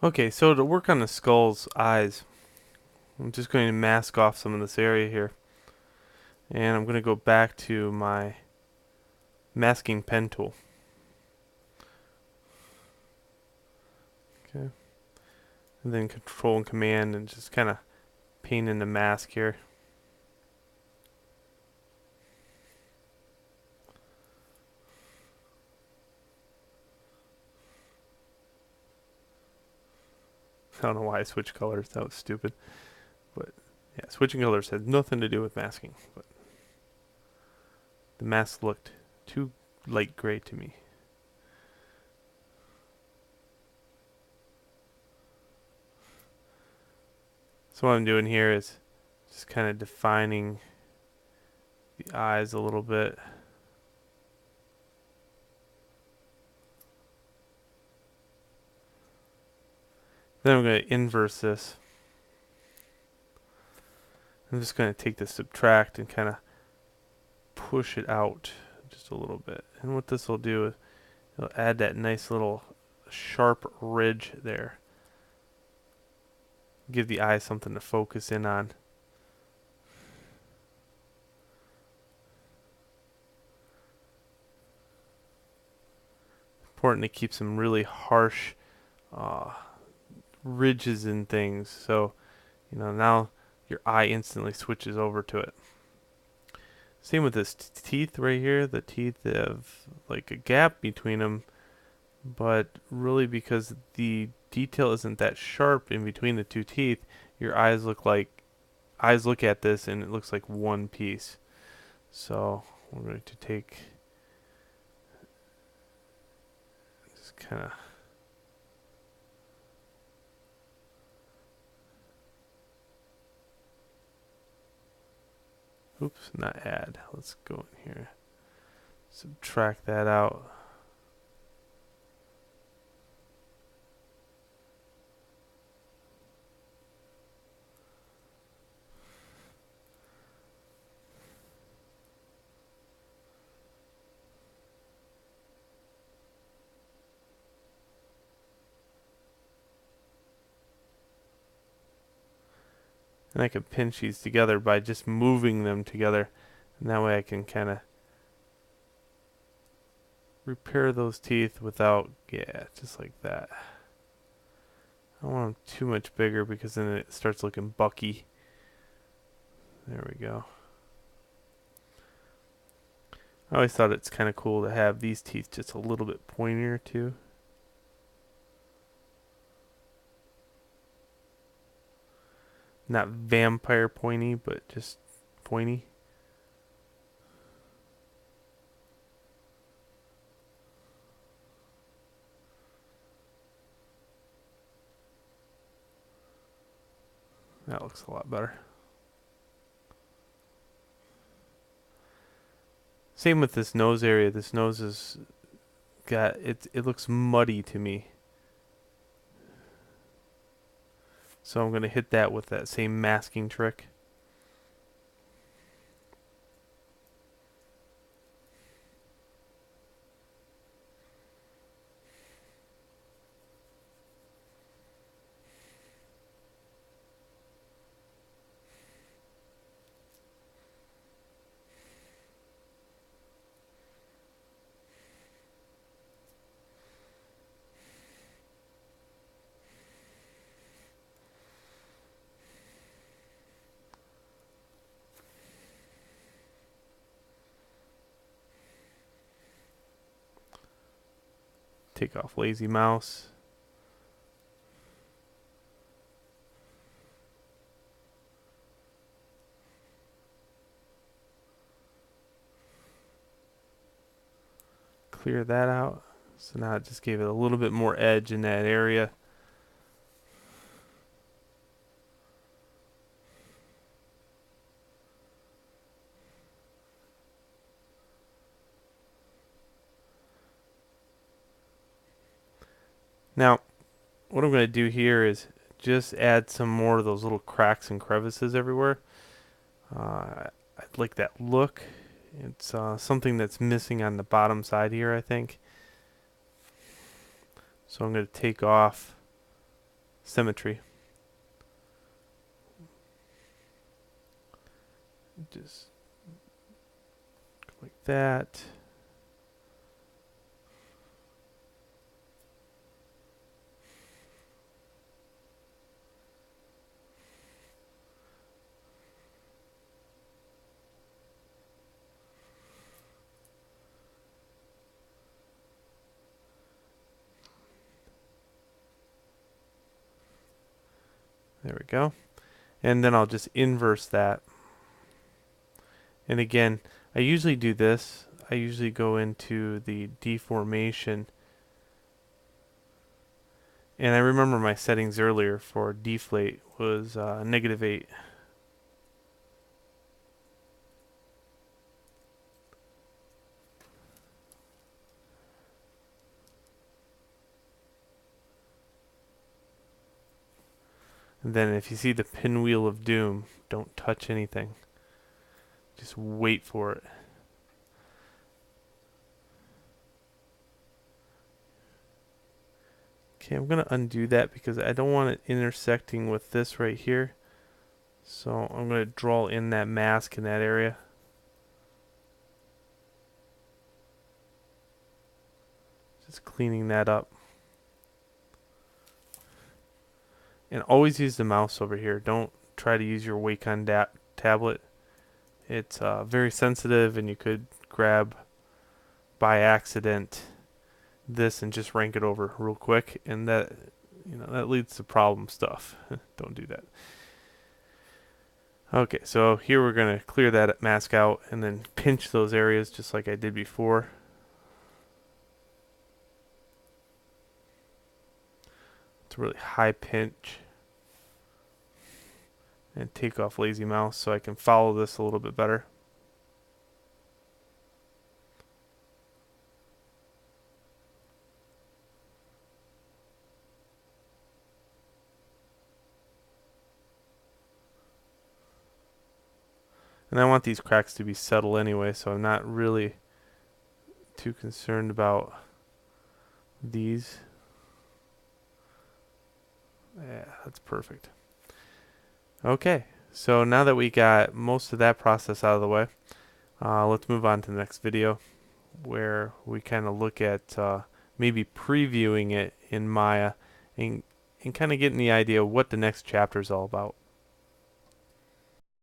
Okay, so to work on the skull's eyes, I'm just going to mask off some of this area here. And I'm going to go back to my masking pen tool. Okay. And then control and command and just kind of paint in the mask here. I don't know why I switched colors. That was stupid. But yeah, switching colors has nothing to do with masking. But the mask looked too light gray to me. So what I'm doing here is just kind of defining the eyes a little bit. Then I'm going to inverse this. I'm just going to take the subtract and kind of push it out just a little bit. And what this will do is it'll add that nice little sharp ridge there. Give the eye something to focus in on. Important to keep some really harsh uh, ridges and things. So, now your eye instantly switches over to it. Same with this teeth right here. The teeth have like a gap between them, but really because the detail isn't that sharp in between the two teeth, your eyes look at this and it looks like one piece. So we're going to take just kind of oops, not add. Let's go in here. Subtract that out. And I can pinch these together by just moving them together. And that way I can kind of repair those teeth without, yeah, just like that. I don't want them too much bigger because then it starts looking bucky. There we go. I always thought it's kind of cool to have these teeth just a little bit pointier too. Not vampire pointy, but just pointy. That looks a lot better. Same with this nose area. This nose is got it looks muddy to me. So I'm going to hit that with that same masking trick. Take off lazy mouse. Clear that out. So now it just gave it a little bit more edge in that area. Now, what I'm going to do here is just add some more of those little cracks and crevices everywhere. I like that look. It's something that's missing on the bottom side here, I think. So I'm going to take off symmetry. Just like that. There we go. And then I'll just inverse that. And again, I usually do this. I usually go into the deformation. And I remember my settings earlier for deflate was -8. And then if you see the pinwheel of doom, don't touch anything. Just wait for it. Okay, I'm going to undo that because I don't want it intersecting with this right here. So I'm going to draw in that mask in that area. Just cleaning that up. And always use the mouse over here. Don't try to use your Wacom tablet. It's very sensitive, and you could grab by accident this and just rank it over real quick, and that that leads to problem stuff. Don't do that. Okay, so here we're going to clear that mask out and then pinch those areas just like I did before. It's a really high pinch. And take off lazy mouse so I can follow this a little bit better. And I want these cracks to be subtle anyway, so I'm not really too concerned about these. Yeah, that's perfect. Okay, so now that we got most of that process out of the way, let's move on to the next video where we kind of look at maybe previewing it in Maya and kind of getting the idea of what the next chapter is all about.